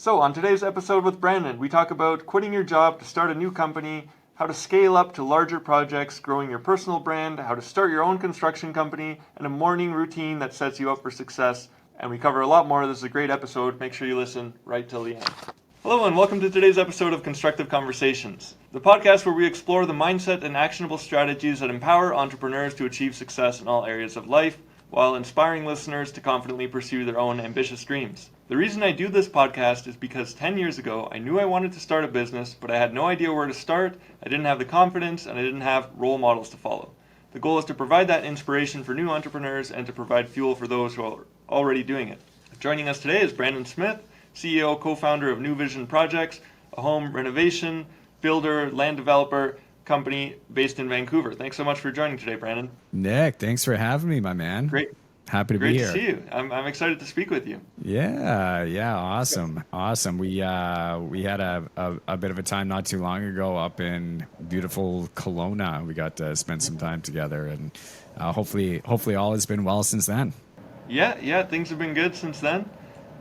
So, on today's episode with Brandon, we talk about quitting your job to start a new company, how to scale up to larger projects, growing your personal brand, how to start your own construction company, and a morning routine that sets you up for success. And we cover a lot more. This is a great episode. Make sure you listen right till the end. Hello, and welcome to today's episode of Constructive Conversations, the podcast where we explore the mindset and actionable strategies that empower entrepreneurs to achieve success in all areas of life, while inspiring listeners to confidently pursue their own ambitious dreams. The reason I do this podcast is because 10 years ago, I knew I wanted to start a business, but I had no idea where to start, I didn't have the confidence, and I didn't have role models to follow. The goal is to provide that inspiration for new entrepreneurs and to provide fuel for those who are already doing it. Joining us today is Brandon Smith, CEO, co-founder of New Vision Projects, a home renovation, builder, land developer company based in Vancouver. Thanks so much for joining today, Brandon. Nick, thanks for having me, my man. Great. Happy to be here. Great to see you. I'm excited to speak with you. Yeah, awesome. We had a bit of a time not too long ago up in beautiful Kelowna. We got to spend some time together, and hopefully all has been well since then. Yeah, things have been good since then,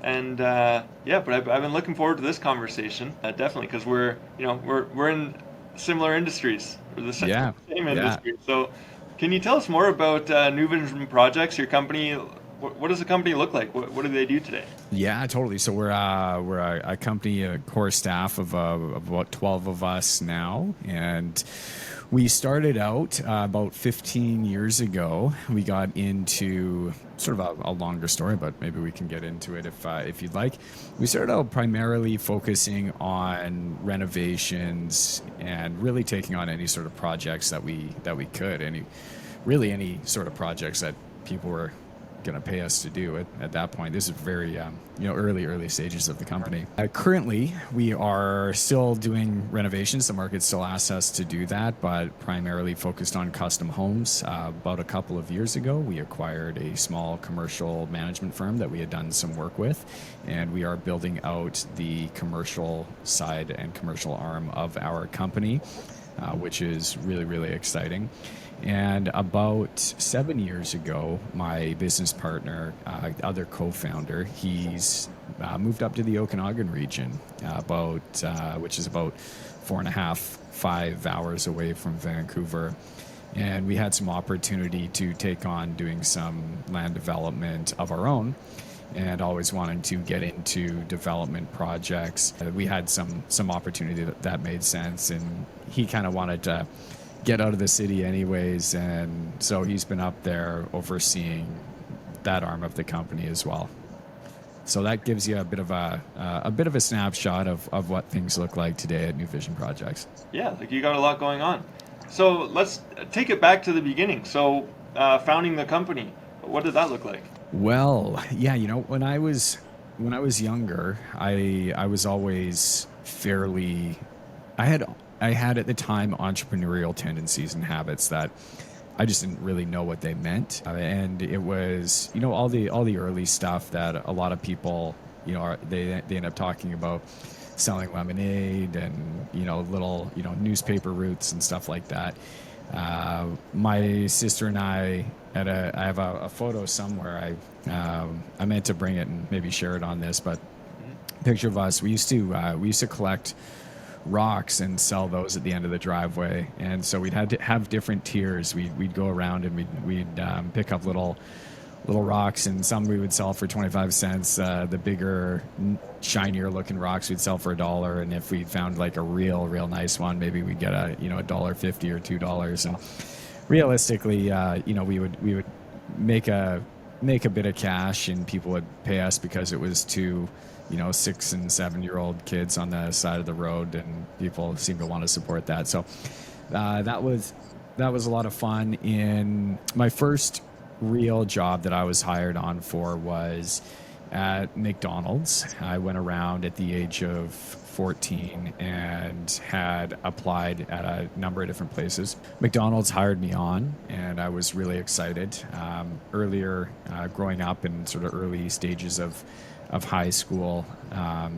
and but I've been looking forward to this conversation definitely because we're in similar industries, or the same industry. So, can you tell us more about New Vision Projects, your company? What does the company look like? What do they do today? Yeah, totally. So we're a company, a core staff of about 12 of us now, and we started out about 15 years ago. We got into sort of a longer story, but maybe we can get into it if you'd like. We started out primarily focusing on renovations and really taking on any sort of projects that we could, any sort of projects that people were going to pay us to do at that point. This is very early stages of the company. Currently, we are still doing renovations. The market still asks us to do that, but primarily focused on custom homes. About a couple of years ago, we acquired a small commercial management firm that we had done some work with, and we are building out the commercial side and commercial arm of our company, which is really, really exciting. And about 7 years ago, my business partner, other co-founder, he's moved up to the Okanagan region, which is about 4.5-5 hours away from Vancouver. And we had some opportunity to take on doing some land development of our own, and always wanting to get into development projects. We had some opportunity that made sense, and he kind of wanted to get out of the city anyways, and so he's been up there overseeing that arm of the company as well. So that gives you a bit of a snapshot of what things look like today at New Vision Projects. Yeah, like you got a lot going on. So let's take it back to the beginning. So founding the company, what did that look like? Well, yeah, when I was younger, I was always fairly, I had at the time entrepreneurial tendencies and habits that I just didn't really know what they meant, and it was all the early stuff that a lot of people they end up talking about, selling lemonade and little newspaper routes and stuff like that. My sister and I have a photo somewhere. I meant to bring it and maybe share it on this, but picture of us. We used to collect rocks and sell those at the end of the driveway, and so we'd had to have different tiers. We'd go around and we'd pick up little rocks, and some we would sell for 25 cents. The bigger, shinier looking rocks we'd sell for $1, and if we found like a real nice one, maybe we'd get $1.50 or $2. And realistically, we would make a bit of cash, and people would pay us because it was too 6 and 7 year old kids on the side of the road, and people seem to want to support that. So that was a lot of fun. In my first real job that I was hired on for was at McDonald's. I went around at the age of 14 and had applied at a number of different places. McDonald's hired me on, and I was really excited. Earlier, growing up in sort of early stages of high school,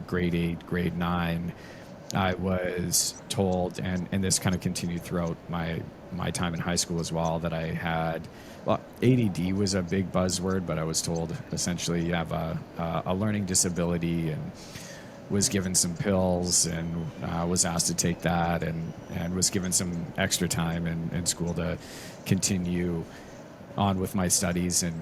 grade 8, grade 9, I was told, and this kind of continued throughout my time in high school as well, that I had, ADD was a big buzzword, but I was told essentially you have a learning disability, and was given some pills and was asked to take that, and was given some extra time in school to continue on with my studies, and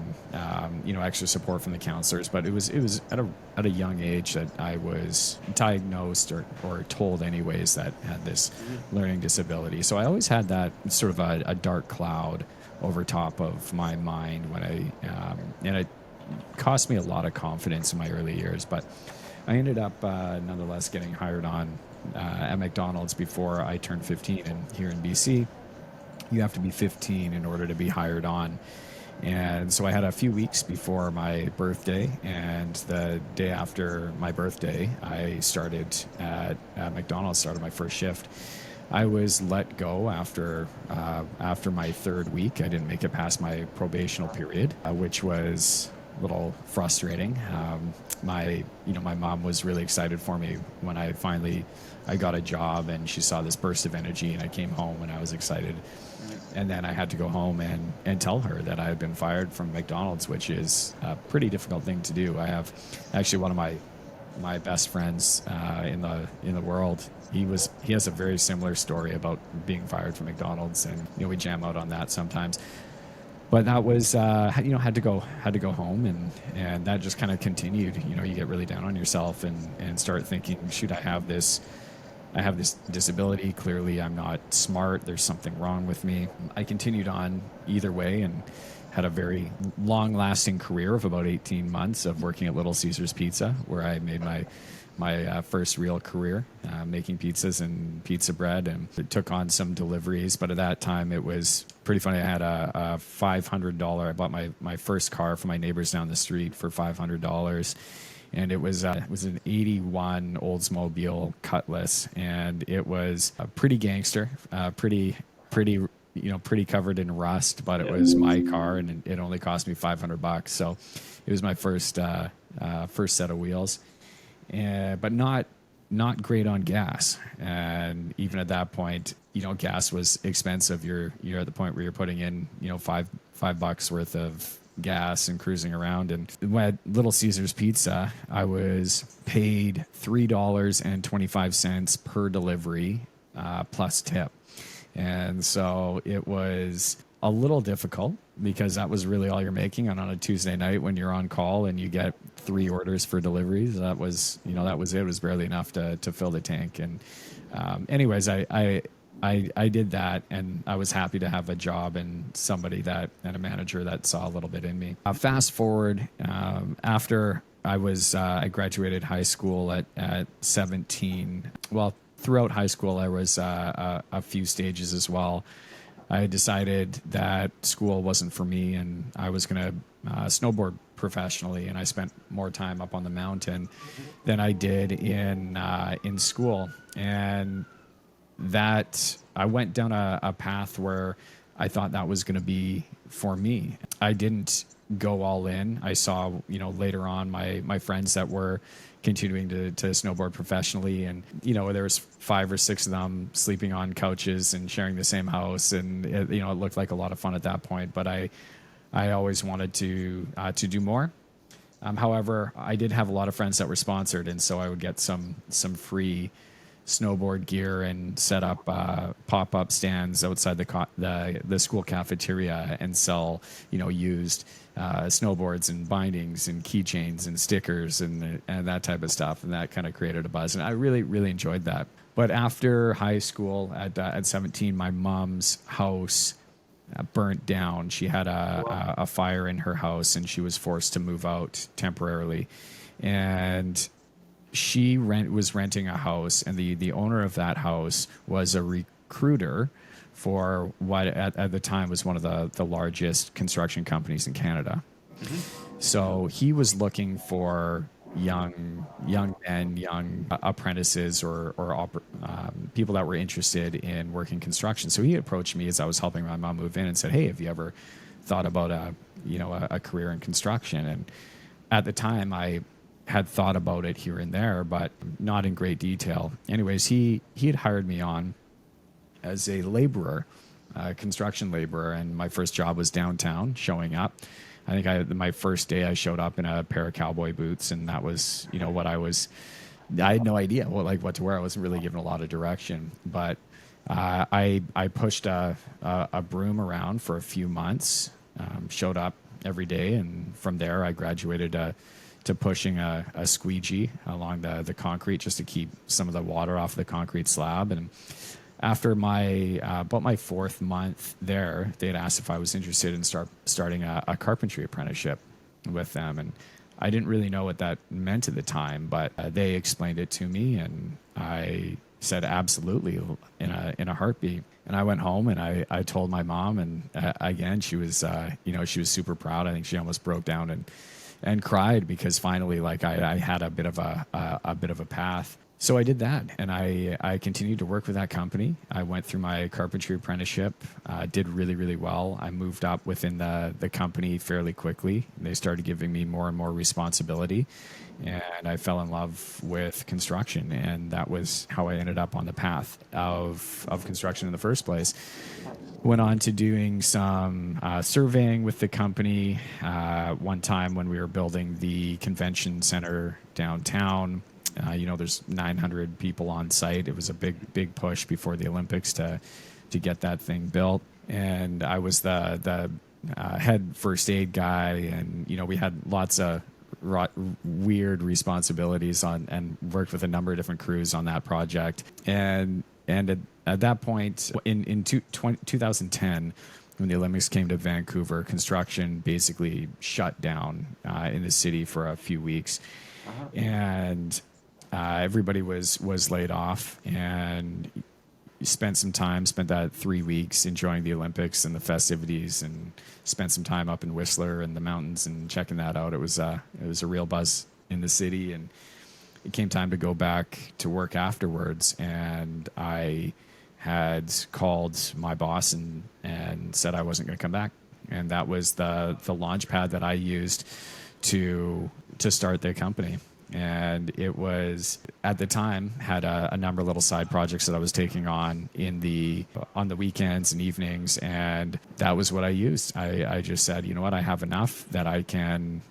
extra support from the counselors. But it was at a young age that I was diagnosed or told anyways that I had this learning disability. So I always had that sort of a dark cloud over top of my mind when and it cost me a lot of confidence in my early years. But I ended up nonetheless getting hired on at McDonald's before I turned 15. And here in BC, you have to be 15 in order to be hired on. And so I had a few weeks before my birthday, and the day after my birthday, I started at McDonald's, started my first shift. I was let go after my third week. I didn't make it past my probational period, which was a little frustrating. My mom was really excited for me when I got a job, and she saw this burst of energy, and I came home and I was excited. And then I had to go home and tell her that I had been fired from McDonald's, which is a pretty difficult thing to do. I have actually one of my best friends in the world. He has a very similar story about being fired from McDonald's, and we jam out on that sometimes. But that was had to go home, and that just kind of continued. You get really down on yourself and start thinking, shoot, I have this disability. Clearly I'm not smart. There's something wrong with me. I continued on either way and had a very long-lasting career of about 18 months of working at Little Caesars Pizza, where I made my first real career making pizzas and pizza bread, and took on some deliveries. But at that time, it was pretty funny. I had a $500. I bought my first car from my neighbors down the street for $500. And it was an 81 Oldsmobile Cutlass, and it was pretty gangster, pretty covered in rust. But it was my car, and it only cost me $500. So it was my first set of wheels, but not great on gas. And even at that point, gas was expensive. You're at the point where you're putting in $5 worth of gas and cruising around. And at Little Caesars Pizza, I was paid $3.25 per delivery plus tip. And so it was a little difficult because that was really all you're making on a Tuesday night when you're on call and you get 3 orders for deliveries. That was it. It was barely enough to fill the tank. And anyways, I did that, and I was happy to have a job and a manager that saw a little bit in me. Fast forward, after I graduated high school at 17. Well, throughout high school, I was a few stages as well. I had decided that school wasn't for me, and I was going to snowboard professionally, and I spent more time up on the mountain than I did in school. And that I went down a path where I thought that was going to be for me. I didn't go all in. I saw, later on my friends that were continuing to snowboard professionally, and there was 5 or 6 of them sleeping on couches and sharing the same house, and it looked like a lot of fun at that point. But I always wanted to do more. However, I did have a lot of friends that were sponsored, and so I would get some free snowboard gear and set up pop-up stands outside the school cafeteria and sell used snowboards and bindings and keychains and stickers and that type of stuff, and that kind of created a buzz, and I really, really enjoyed that. But after high school at 17, my mom's house burnt down. She had a fire in her house, and she was forced to move out temporarily, and she was renting a house, and the owner of that house was a recruiter for what at the time was one of the largest construction companies in Canada. Mm-hmm. So he was looking for young men, young apprentices, or people that were interested in working construction. So he approached me as I was helping my mom move in and said, "Hey, have you ever thought about a career in construction?" And at the time, I had thought about it here and there, but not in great detail. Anyways, he had hired me on as a laborer, construction laborer, and my first job was downtown, showing up. I think my first day I showed up in a pair of cowboy boots, and that was what I was I had no idea what to wear. I wasn't really given a lot of direction, but I pushed a broom around for a few months, showed up every day, and from there I graduated to pushing a squeegee along the concrete just to keep some of the water off the concrete slab. And after my about my 4th month there, they had asked if I was interested in starting a carpentry apprenticeship with them, and I didn't really know what that meant at the time, but they explained it to me, and I said absolutely in a heartbeat. And I went home and I told my mom, and again she was she was super proud. I think she almost broke down and cried because finally I had a bit of a path. So I did that, and I continued to work with that company. I went through my carpentry apprenticeship, did really, really well. I moved up within the company fairly quickly. They started giving me more and more responsibility, and I fell in love with construction, and that was how I ended up on the path of construction in the first place. Went on to doing some surveying with the company. One time when we were building the convention center downtown, there's 900 people on site. It was a big push before the Olympics to get that thing built. And I was the head first aid guy, and we had lots of weird responsibilities and worked with a number of different crews on that project. And at that point in 2010, when the Olympics came to Vancouver, construction basically shut down in the city for a few weeks. And everybody was laid off, and spent that 3 weeks enjoying the Olympics and the festivities, and spent some time up in Whistler and the mountains and checking that out. It was a real buzz in the city, and it came time to go back to work afterwards. And I had called my boss and said I wasn't going to come back, and that was the launch pad that I used to start the company. And it was, at the time, had a number of little side projects that I was taking on on the weekends and evenings, and that was what I used. I just said, you know what, I have enough that I can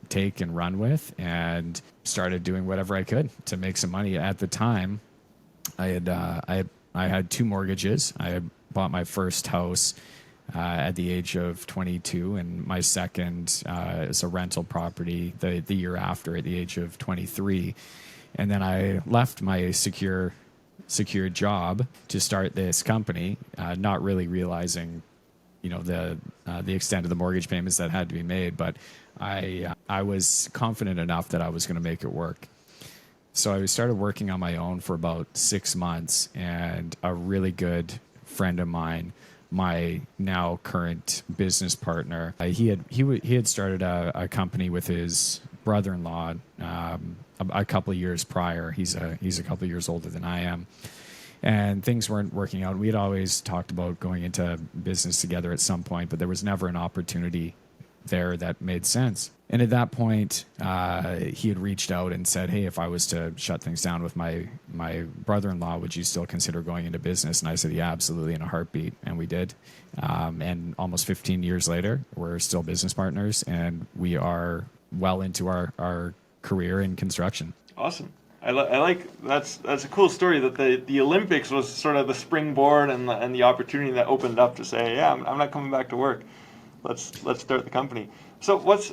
take and run with, and started doing whatever I could to make some money. At the time, I had 2 mortgages. I had bought my first house at the age of 22, and my second is a rental property the year after at the age of 23. And then I left my secure job to start this company, not really realizing the extent of the mortgage payments that had to be made, but I was confident enough that I was going to make it work. So I started working on my own for about 6 months, and a really good friend of mine, my now current business partner, he had started a company with his brother-in-law a couple of years prior. He's a couple of years older than I am, and things weren't working out. We had always talked about going into business together at some point, but there was never an opportunity there that made sense. And at that point, he had reached out and said, hey, if I was to shut things down with my brother-in-law, would you still consider going into business? And I said, yeah, absolutely, in a heartbeat. And we did. And almost 15 years later, we're still business partners, and we are well into our career in construction. Awesome. I like that's a cool story that the Olympics was sort of the springboard and the opportunity that opened up to say, yeah, I'm not coming back to work. Let's start the company. So what's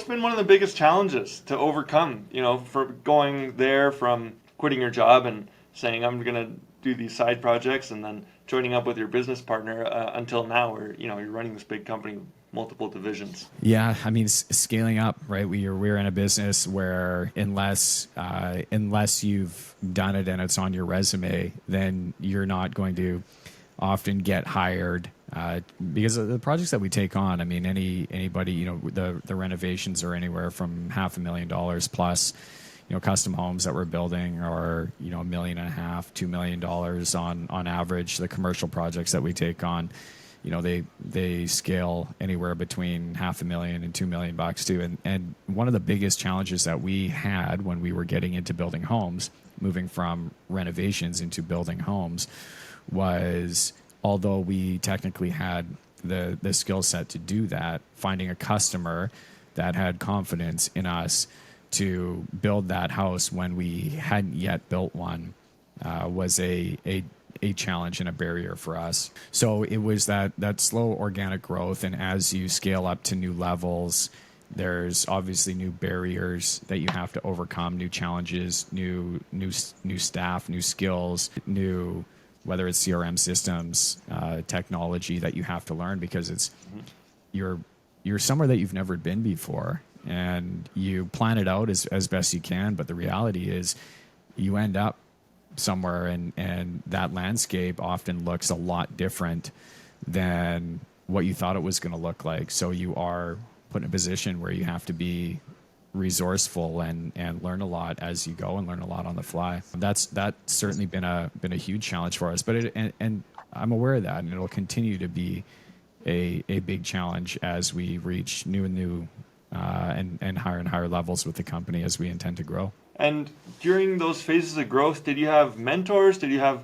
been one of the biggest challenges to overcome, for going there from quitting your job and saying I'm going to do these side projects, and then joining up with your business partner until now, where you're running this big company with multiple divisions? Yeah, I mean, scaling up, right? We're in a business where unless you've done it and it's on your resume, then you're not going to often get hired. Because of the projects that we take on, I mean, anybody, the renovations are anywhere from $500,000 plus. Custom homes that we're building are, $1.5 million, $2 million on average. The commercial projects that we take on, they scale anywhere between $500,000 and $2 million too. And one of the biggest challenges that we had when we were getting into building homes, moving from renovations into building homes, was, although we technically had the skill set to do that, finding a customer that had confidence in us to build that house when we hadn't yet built one was a challenge and a barrier for us. So it was that slow organic growth, and as you scale up to new levels, there's obviously new barriers that you have to overcome, new challenges, new staff, new skills, new, whether it's CRM systems, technology that you have to learn, because it's you're somewhere that you've never been before, and you plan it out as best you can. But the reality is, you end up somewhere, and that landscape often looks a lot different than what you thought it was going to look like. So you are put in a position where you have to be resourceful and learn a lot as you go, and learn a lot on the fly. That's certainly been a huge challenge for us. But and I'm aware of that, and it'll continue to be a big challenge as we reach new and higher levels with the company as we intend to grow. And during those phases of growth, did you have mentors? Did you have,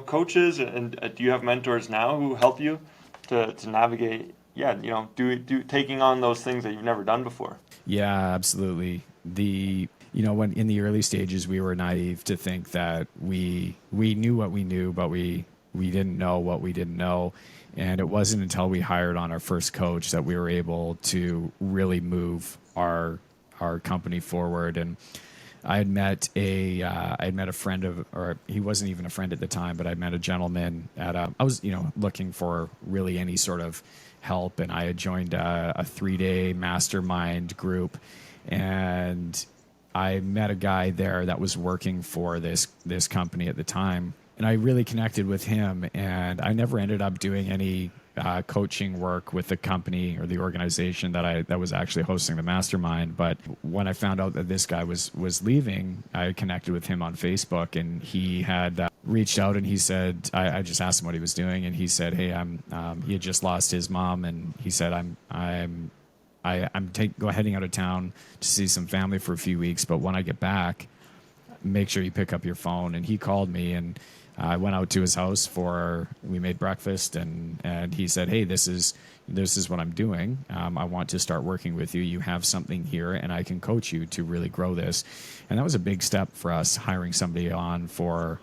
coaches? And do you have mentors now who help you to navigate? Yeah, do taking on those things that you've never done before. Yeah, absolutely. When in the early stages, we were naive to think that we knew what we knew, but we didn't know what we didn't know. And it wasn't until we hired on our first coach that we were able to really move our company forward. And I had met a friend of, or he wasn't even a friend at the time, but I met a gentleman I was looking for really any sort of help, and I had joined a 3-day mastermind group, and I met a guy there that was working for this company at the time, and I really connected with him. And I never ended up doing any coaching work with the company or the organization that was actually hosting the mastermind. But when I found out that this guy was leaving, I connected with him on Facebook, and he had reached out, and he said, I just asked him what he was doing, and he said, hey, he had just lost his mom, and he said, I'm heading out of town to see some family for a few weeks, but when I get back, make sure you pick up your phone. And he called me, and I went out to his house we made breakfast, and he said, hey, this is what I'm doing. I want to start working with you. You have something here, and I can coach you to really grow this. And that was a big step for us, hiring somebody on for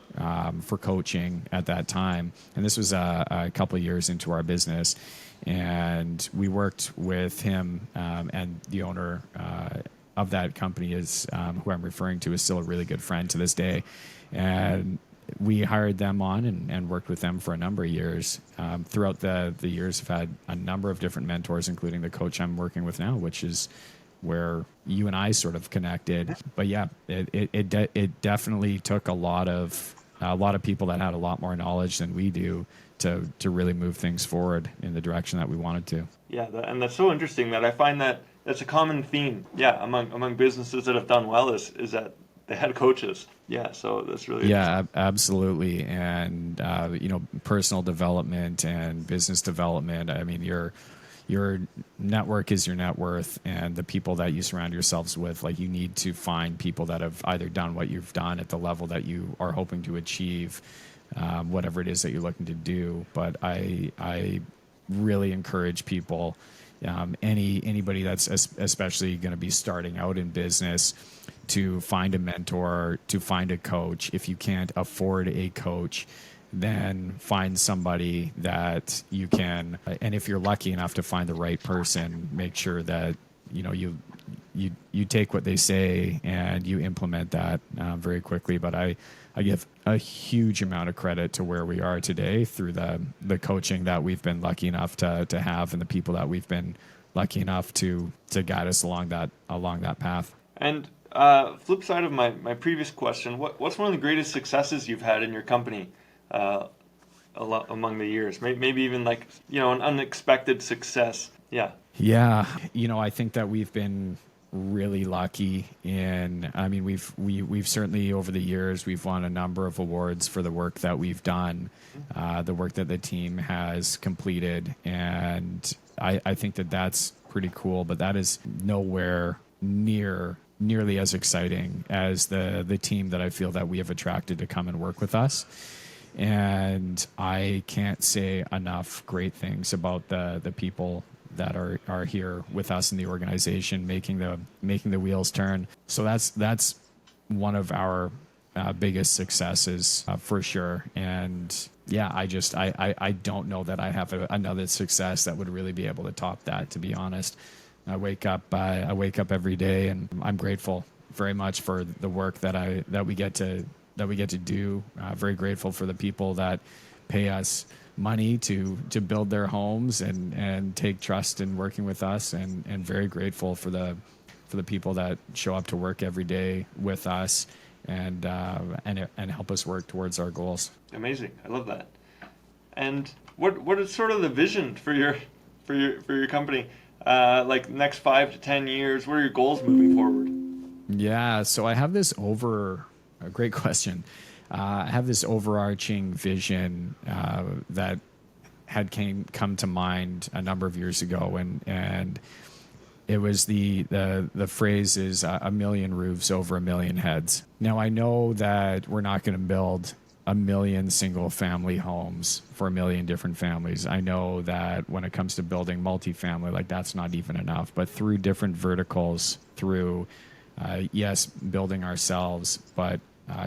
coaching at that time. And this was a couple of years into our business. And we worked with him, and the owner of that company is who I'm referring to, is still a really good friend to this day. And we hired them on and worked with them for a number of years. Throughout the years, I've had a number of different mentors, including the coach I'm working with now, which is where you and I sort of connected. But yeah, it definitely took a lot of people that had a lot more knowledge than we do to really move things forward in the direction that we wanted to. Yeah, and that's so interesting that I find that that's a common theme. Yeah, among businesses that have done well is that they had coaches. Yeah, so that's really absolutely. And personal development and business development. I mean, your network is your net worth, and the people that you surround yourselves with, like, you need to find people that have either done what you've done at the level that you are hoping to achieve, whatever it is that you're looking to do. But I really encourage people, anybody that's especially going to be starting out in business, to find a mentor, to find a coach. If you can't afford a coach, then find somebody that you can. And if you're lucky enough to find the right person, make sure that you take what they say and you implement that very quickly. But I give a huge amount of credit to where we are today through the coaching that we've been lucky enough to have, and the people that we've been lucky enough to guide us along that path. And flip side of my previous question, what's one of the greatest successes you've had in your company among the years? Maybe even an unexpected success. Yeah. Yeah. I think that we've been really lucky we've certainly over the years, we've won a number of awards for the work that we've done, the work that the team has completed. And I think that that's pretty cool, but that is nowhere nearly as exciting as the team that I feel that we have attracted to come and work with us. And I can't say enough great things about the people that are here with us in the organization, making the wheels turn. So that's one of our biggest successes for sure. And yeah, I don't know that I have another success that would really be able to top that, to be honest. I wake up every day, and I'm grateful very much for the work that we get to do. Very grateful for the people that pay us money to build their homes and take trust in working with us, and very grateful for the people that show up to work every day with us and help us work towards our goals. Amazing. I love that. And what is sort of the vision for your company? Like next 5 to 10 years, what are your goals moving forward? Yeah, so I have this a great question. I have this overarching vision that had come to mind a number of years ago, and it was the phrase is a million roofs over a million heads. Now I know that we're not going to build a million single family homes for a million different families. I know that when it comes to building multifamily, like that's not even enough. But through different verticals, through yes, building ourselves, but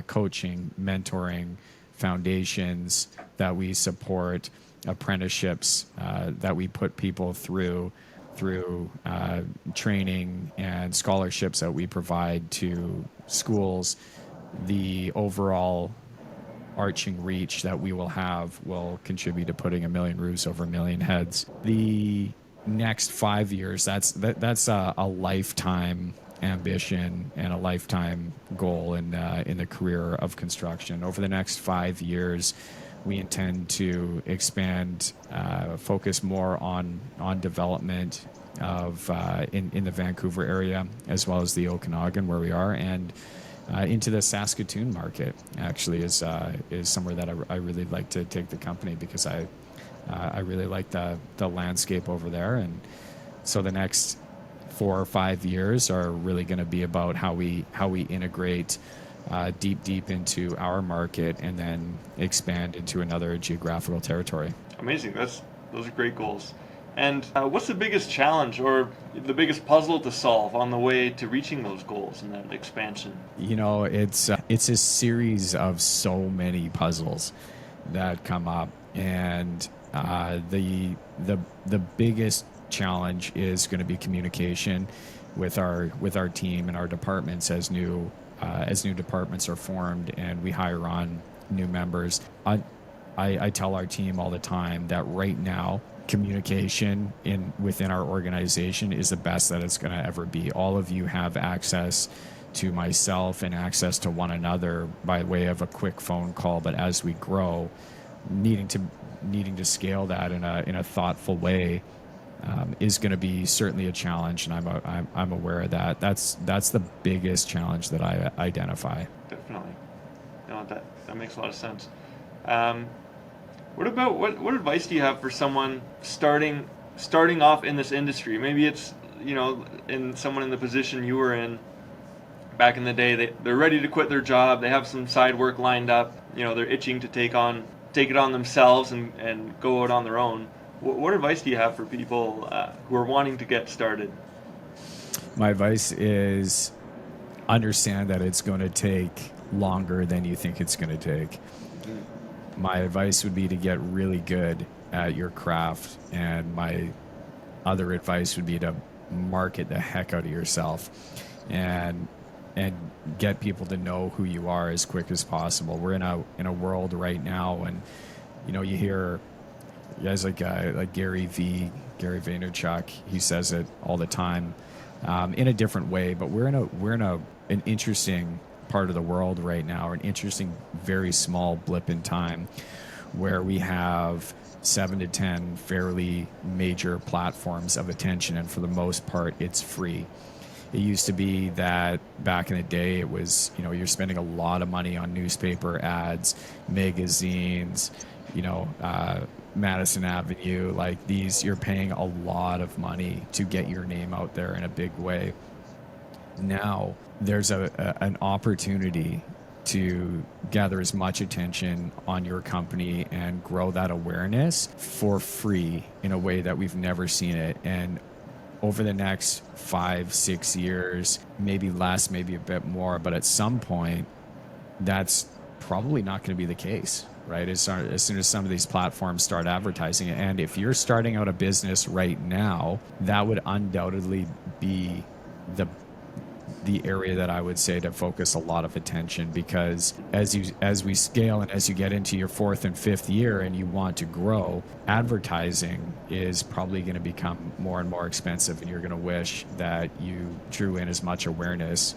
coaching, mentoring, foundations that we support, apprenticeships that we put people through training and scholarships that we provide to schools, the overall arching reach that we will have will contribute to putting a million roofs over a million heads. The next 5 years, that's a lifetime ambition and a lifetime goal in the career of construction. Over the next 5 years, we intend to expand, focus more on development of in the Vancouver area as well as the Okanagan where we are, and into the Saskatoon market. Actually, is somewhere that I really like to take the company, because I really like the landscape over there. And so the next 4 or 5 years are really going to be about how we integrate deep into our market and then expand into another geographical territory. Amazing. Those are great goals. And what's the biggest challenge or the biggest puzzle to solve on the way to reaching those goals and that expansion? You know, it's a series of so many puzzles that come up, and the biggest challenge is going to be communication with our team and our departments as new departments are formed and we hire on new members. I tell our team all the time that right now, communication within our organization is the best that it's going to ever be. All of you have access to myself and access to one another by way of a quick phone call, but as we grow, needing to scale that in a thoughtful way is going to be certainly a challenge, and I'm aware of that. That's the biggest challenge that I identify. Definitely. No, that makes a lot of sense. What advice do you have for someone starting off in this industry? Maybe it's, in someone in the position you were in back in the day. They're ready to quit their job. They have some side work lined up. They're itching to take it on themselves and go out on their own. What advice do you have for people who are wanting to get started? My advice is understand that it's going to take longer than you think it's going to take. My advice would be to get really good at your craft, and my other advice would be to market the heck out of yourself and get people to know who you are as quick as possible. We're in a world right now, and you hear guys like Gary Vaynerchuk. He says it all the time in a different way, but we're in an interesting part of the world right now, or an interesting, very small blip in time, where we have 7 to 10 fairly major platforms of attention, and for the most part, it's free. It used to be that back in the day, it was, you're spending a lot of money on newspaper ads, magazines, Madison Avenue, like these, you're paying a lot of money to get your name out there in a big way. Now there's an opportunity to gather as much attention on your company and grow that awareness for free in a way that we've never seen it. And over the next 5-6 years, maybe less, maybe a bit more, but at some point, that's probably not going to be the case, right? As soon as some of these platforms start advertising it. And if you're starting out a business right now, that would undoubtedly be the area that I would say to focus a lot of attention, because as we scale and as you get into your 4th and 5th year and you want to grow, advertising is probably going to become more and more expensive, and you're going to wish that you drew in as much awareness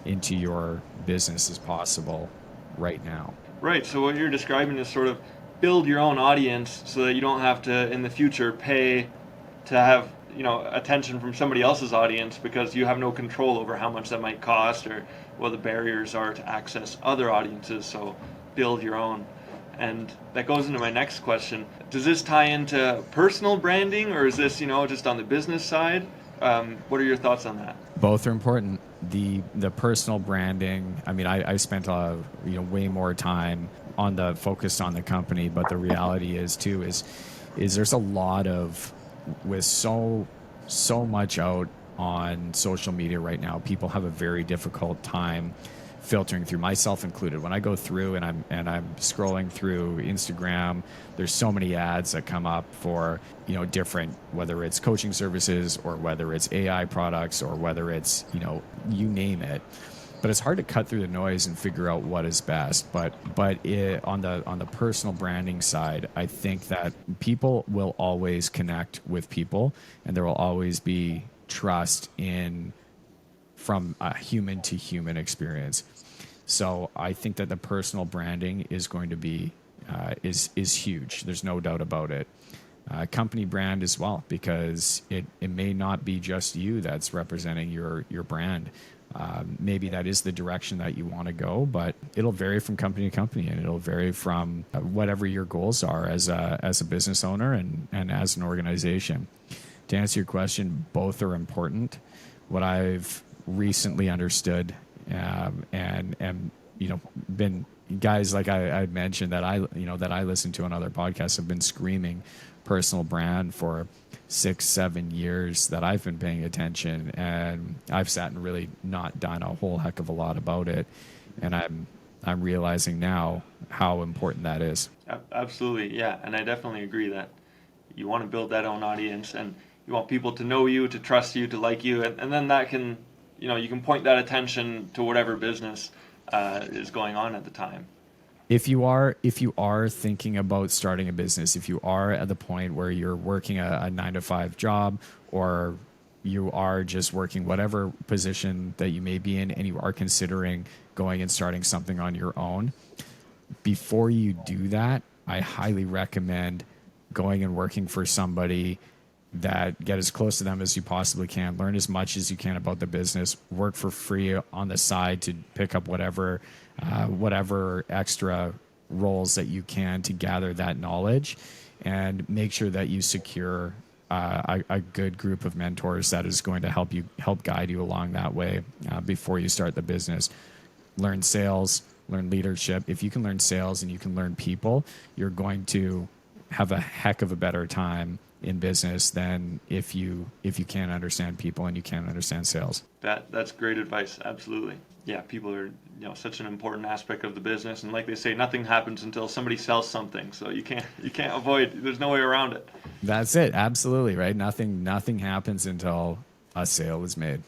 into your business as possible right now. Right. So what you're describing is sort of build your own audience so that you don't have to in the future pay to have attention from somebody else's audience, because you have no control over how much that might cost or what the barriers are to access other audiences. So build your own. And that goes into my next question. Does this tie into personal branding, or is this just on the business side? What are your thoughts on that? Both are important. The personal branding, I mean, I spent way more time on the focused on the company, but the reality is too is there's a lot of, with so much out on social media right now, people have a very difficult time filtering through, myself included. When I go through and I'm scrolling through Instagram, there's so many ads that come up for different, whether it's coaching services or whether it's AI products or whether it's you name it. But it's hard to cut through the noise and figure out what is best. But on the personal branding side, I think that people will always connect with people, and there will always be trust from a human to human experience. So I think that the personal branding is going to be is huge. There's no doubt about it. Company brand as well, because it may not be just you that's representing your brand. Maybe that is the direction that you want to go, but it'll vary from company to company, and it'll vary from whatever your goals are as a business owner and as an organization. To answer your question, both are important. What I've recently understood, and been guys like I mentioned that I listen to on other podcasts have been screaming personal brand for 6-7 years that I've been paying attention, and I've sat and really not done a whole heck of a lot about it, and I'm realizing now how important that is. Absolutely, yeah, and I definitely agree that you want to build that own audience, and you want people to know you, to trust you, to like you, and then that can, you can point that attention to whatever business is going on at the time. If you are thinking about starting a business, if you are at the point where you're working a 9-to-5 job, or you are just working whatever position that you may be in, and you are considering going and starting something on your own, before you do that, I highly recommend going and working for somebody, that get as close to them as you possibly can, learn as much as you can about the business, work for free on the side to pick up whatever extra roles that you can to gather that knowledge, and make sure that you secure a good group of mentors that is going to help guide you along that way before you start the business. Learn sales, learn leadership. If you can learn sales and you can learn people, you're going to have a heck of a better time in business than if you can't understand people and you can't understand sales. That's great advice. Absolutely. Yeah, people are such an important aspect of the business, and like they say, nothing happens until somebody sells something. So you can't avoid. There's no way around it. That's it. Absolutely right. Nothing happens until a sale is made.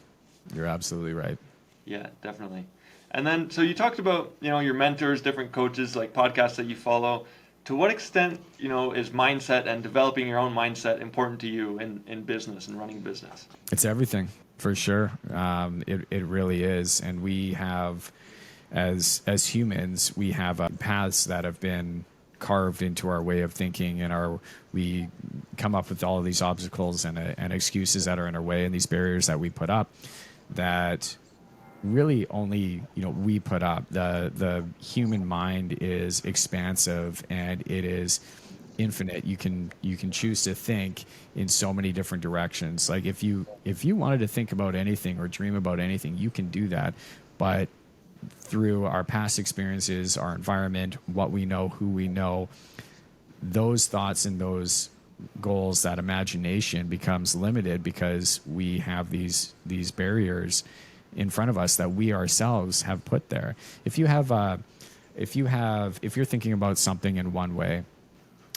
You're absolutely right. Yeah, definitely. And then, so you talked about your mentors, different coaches, like podcasts that you follow. To what extent, is mindset and developing your own mindset important to you in business and running business? It's everything, for sure. It really is. And we have, as humans, we have paths that have been carved into our way of thinking, and we come up with all of these obstacles and excuses that are in our way, and these barriers that we put up that really only we put up. The human mind is expansive, and it is infinite. You can choose to think in so many different directions. Like if you wanted to think about anything or dream about anything, you can do that. But through our past experiences, our environment, what we know, who we know, those thoughts and those goals, that imagination becomes limited because we have these barriers in front of us that we ourselves have put there. If you're thinking about something in one way,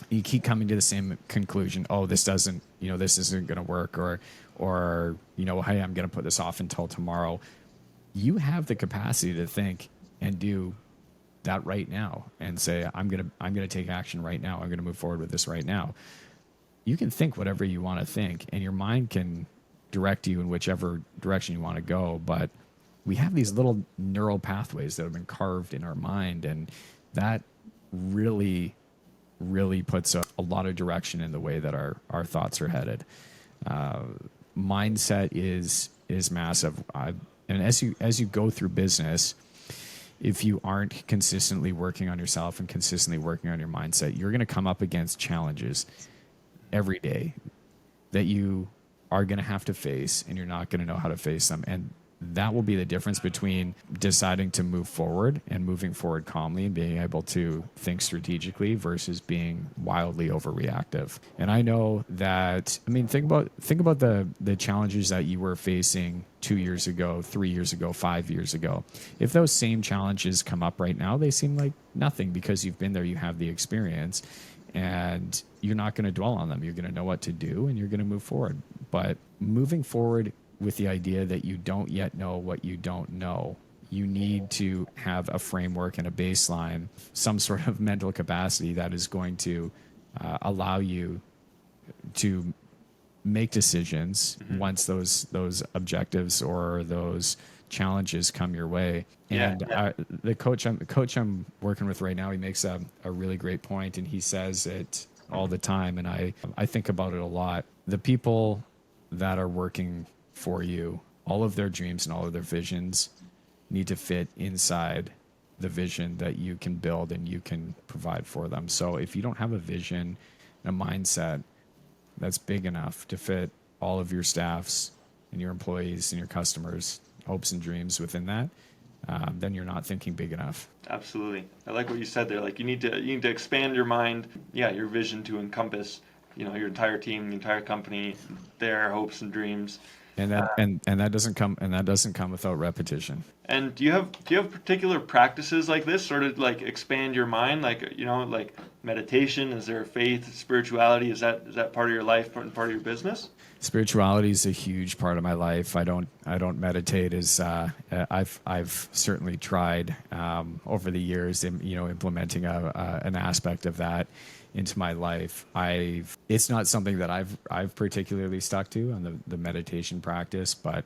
you keep coming to the same conclusion. Oh, this isn't going to work, or hey, I'm going to put this off until tomorrow. You have the capacity to think and do that right now and say, I'm going to take action right now. I'm going to move forward with this right now. You can think whatever you want to think, and your mind can direct you in whichever direction you want to go. But we have these little neural pathways that have been carved in our mind, and that really, really puts a lot of direction in the way that our thoughts are headed. Mindset is massive. And as you go through business, if you aren't consistently working on yourself and consistently working on your mindset, you're going to come up against challenges every day that you are going to have to face, and you're not going to know how to face them. And that will be the difference between deciding to move forward and moving forward calmly and being able to think strategically versus being wildly overreactive. And I know that, think about the challenges that you were facing 2 years ago, 3 years ago, 5 years ago. If those same challenges come up right now, they seem like nothing because you've been there, you have the experience, and you're not going to dwell on them. You're going to know what to do, and you're going to move forward. But moving forward with the idea that you don't yet know what you don't know, you need to have a framework and a baseline, some sort of mental capacity that is going to allow you to make decisions once those objectives or those challenges come your way. And the coach I'm working with right now, he makes a really great point, and he says it all the time, and I think about it a lot. The people that are working for you, all of their dreams and all of their visions need to fit inside the vision that you can build and you can provide for them. So if you don't have a vision and a mindset that's big enough to fit all of your staffs and your employees and your customers' hopes and dreams within that, then you're not thinking big enough. Absolutely. I like what you said there. Like you need to expand your mind, your vision to encompass, your entire team, the entire company, their hopes and dreams. And that doesn't come without repetition. And do you have particular practices like this, sort of like expand your mind, like like meditation? Is there faith, spirituality? Is that part of your life, part of your business? Spirituality is a huge part of my life. I don't meditate as I've certainly tried over the years, implementing an aspect of that into my life. It's not something that I've particularly stuck to on the meditation practice, but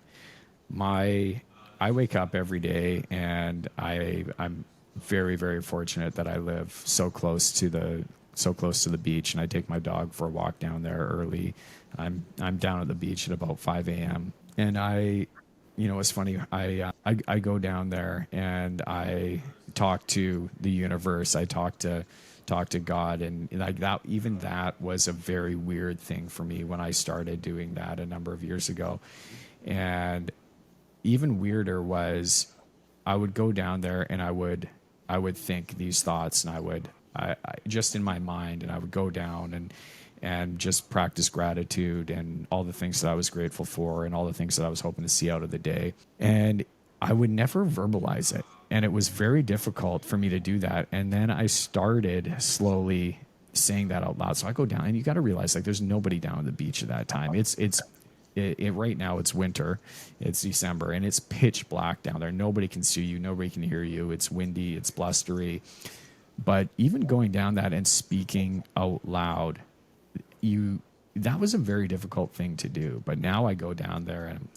I wake up every day, and I'm very, very fortunate that I live so close to the beach, and I take my dog for a walk down there early. I'm down at the beach at about 5 a.m. and it's funny. I go down there and I talk to the universe. I talk to God, and like that. Even that was a very weird thing for me when I started doing that a number of years ago. And even weirder was I would go down there and I would think these thoughts, and I just in my mind, and I would go down and just practice gratitude and all the things that I was grateful for and all the things that I was hoping to see out of the day. And I would never verbalize it. And it was very difficult for me to do that. And then I started slowly saying that out loud. So I go down, and you got to realize, like, there's nobody down at the beach at that time. It's right now it's winter, it's December, and it's pitch black down there. Nobody can see you. Nobody can hear you. It's windy. It's blustery. But even going down that and speaking out loud, that was a very difficult thing to do. But now I go down there and I'm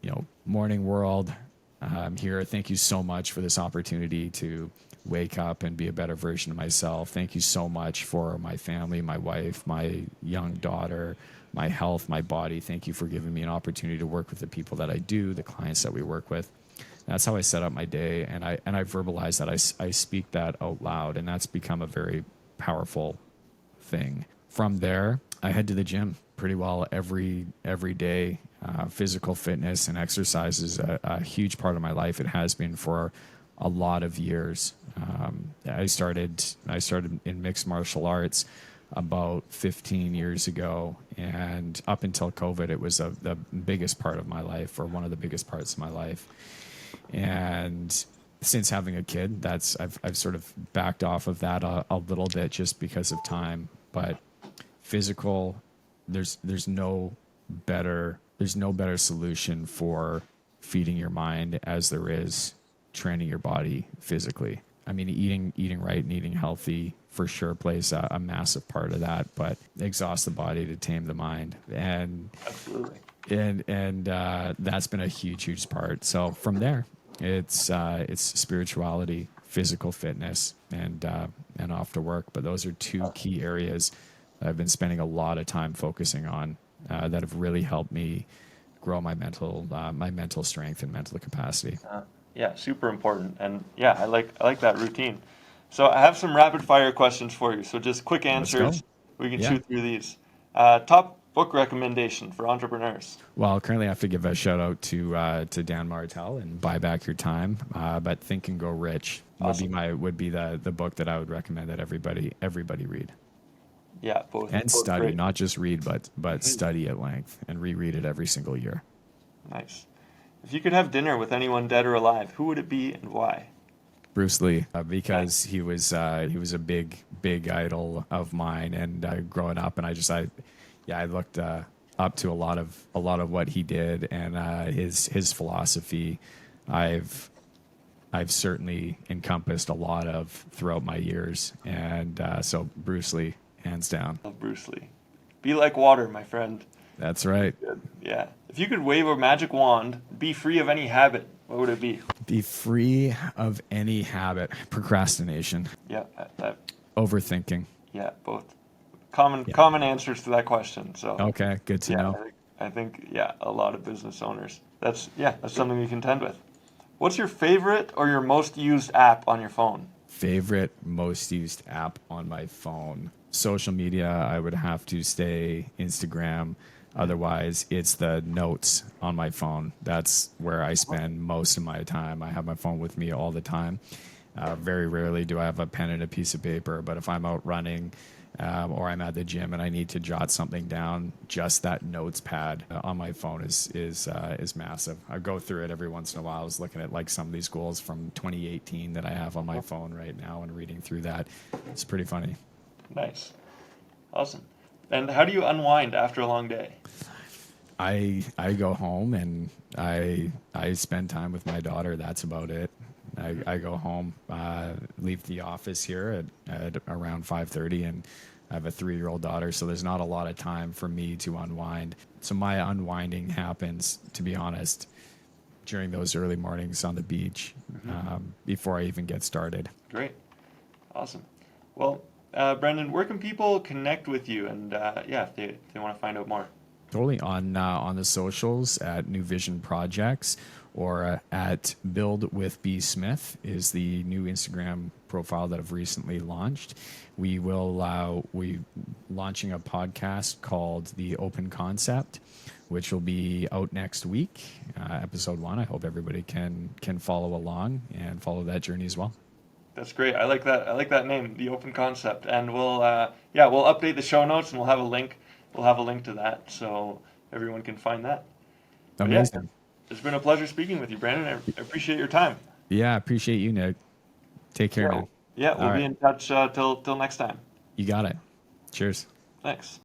like, morning world, I'm here. Thank you so much for this opportunity to wake up and be a better version of myself. Thank you so much for my family, my wife, my young daughter, my health, my body. Thank you for giving me an opportunity to work with the people that I do, the clients that we work with. That's how I set up my day, and I verbalize that. I speak that out loud, and that's become a very powerful thing. From there, I head to the gym pretty well every day. Physical fitness and exercise is a huge part of my life. It has been for a lot of years. I started in mixed martial arts about 15 years ago, and up until COVID, it was the biggest part of my life, or one of the biggest parts of my life. And since having a kid, I've sort of backed off of that a little bit just because of time. But physical, there's no better solution for feeding your mind as there is training your body physically. I mean, eating right and eating healthy for sure plays a massive part of that, but exhaust the body to tame the mind. And Absolutely. and that's been a huge part. So from there, it's spirituality, physical fitness, and off to work. But those are two key areas that I've been spending a lot of time focusing on that have really helped me grow my mental strength and mental capacity. Yeah, super important. And yeah, I like that routine. So I have some rapid fire questions for you. So just quick Let's go. answers. We can Yeah. shoot through these. Top book recommendation for entrepreneurs. Well, currently I have to give a shout out to Dan Martell and Buy Back Your Time. But Think and Go Rich Awesome. would be the book that I would recommend that everybody read Yeah, both. and both study, great. not just read, but study at length and reread it every single year. Nice. If you could have dinner with anyone dead or alive, who would it be and why? Bruce Lee, because he was a big idol of mine, and growing up, and I looked up to a lot of what he did, and his philosophy. I've certainly encompassed a lot of throughout my years, and so Bruce Lee, hands down. Love Bruce Lee. Be like water, my friend. That's right. Good. Yeah. If you could wave a magic wand, be free of any habit, what would it be? Be free of any habit. Procrastination, Yeah, overthinking. yeah, both common answers to that question. So Okay, good to yeah, know. I think yeah, a lot of business owners. That's something you contend with. What's your favorite or your most used app on your phone? Favorite most used app on my phone. Social media, I would have to say Instagram. Otherwise, it's the notes on my phone. That's where I spend most of my time. I have my phone with me all the time. Very rarely do I have a pen and a piece of paper, but if I'm out running or I'm at the gym and I need to jot something down, just that notes pad on my phone is massive. I go through it every once in a while. I was looking at like some of these goals from 2018 that I have on my phone right now and reading through that. It's pretty funny. Nice. Awesome. And how do you unwind after a long day? I go home and I spend time with my daughter. That's about it. I go home, leave the office here at around 5:30, and I have a 3-year-old daughter, so there's not a lot of time for me to unwind. So my unwinding happens, to be honest, during those early mornings on the beach, before I even get started. Great. Awesome. Well, Brendan, where can people connect with you? And if they want to find out more. Totally on the socials at New Vision Projects, or at Build with B Smith is the new Instagram profile that I've recently launched. We launching a podcast called The Open Concept, which will be out next week, episode 1. I hope everybody can follow along and follow that journey as well. That's great. I like that. I like that name, The Open Concept. And we'll update the show notes and we'll have a link. We'll have a link to that so everyone can find that. But yeah, Amazing. it's been a pleasure speaking with you, Brandon. I appreciate your time. Yeah, appreciate you, Nick. Take care, man. Yeah, we'll All be right. in touch till next time. You got it. Cheers. Thanks.